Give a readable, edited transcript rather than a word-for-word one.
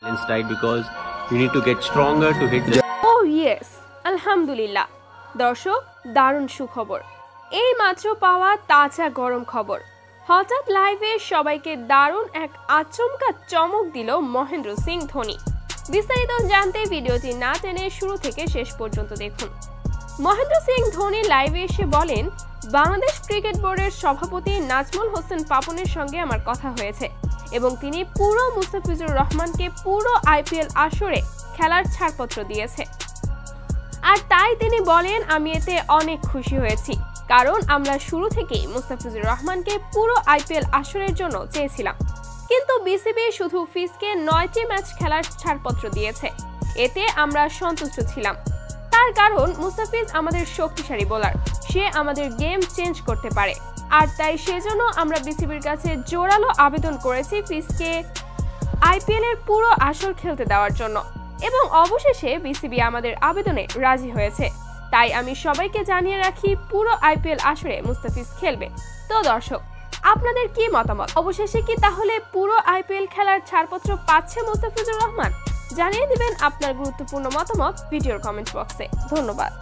Died because you need to get stronger to hit the Oh yes, আলহামদুলিল্লাহ। দর্শক, দারুণ সুখবর। এই মাত্র পাওয়া তাজা গরম খবর। হঠাৎ লাইভে সবাইকে দারুণ এক আচমকা চমক দিল মহেন্দ্র সিং ধোনি। বিস্তারিত জানতে ভিডিওটি না টেনে শুরু থেকে শেষ পর্যন্ত দেখুন। মহেন্দ্র সিং ধোনি লাইভে এসে বলেন, বাংলাদেশ ক্রিকেট বোর্ডের সভাপতি নাজমুল হোসেন পাপনের সঙ্গে আমার কথা হয়েছে এবং তিনি পুরো মুস্তাফিজুর রহমানকে পুরো আইপিএল আসরে খেলার ছাড়পত্র দিয়েছে। আর তাই তিনি বলেন, আমি এতে অনেক খুশি হয়েছি, কারণ আমরা শুরু থেকেই মুস্তাফিজুর রহমানকে পুরো আইপিএল আসরের জন্য চেয়েছিলাম, কিন্তু বিসিবি শুধু ফিজকে 9টি ম্যাচ খেলার ছাড়পত্র দিয়েছে। এতে আমরা সন্তুষ্ট ছিলাম। তার কারণ মুস্তাফিজ আমাদের শক্তিশালী বোলার, সে আমাদের গেম চেঞ্জ করতে পারে। আর তাই সেজন্য আমরা বিসিবির কাছে জোরালো আবেদন করেছি ফিজকে আইপিএল এর পুরো আসর খেলতে দেওয়ার জন্য, এবং অবশেষে বিসিবি আমাদের আবেদনে রাজি হয়েছে। তাই আমি সবাইকে জানিয়ে রাখি, পুরো আইপিএল আসরে মুস্তাফিজ খেলবে। তো দর্শক, আপনাদের কি মতামত? অবশেষে কি তাহলে পুরো আইপিএল খেলার ছাড়পত্র পাচ্ছে মুস্তাফিজুর রহমান? জানিয়ে দিবেন আপনার গুরুত্বপূর্ণ মতামত ভিডিওর কমেন্ট বক্সে। ধন্যবাদ।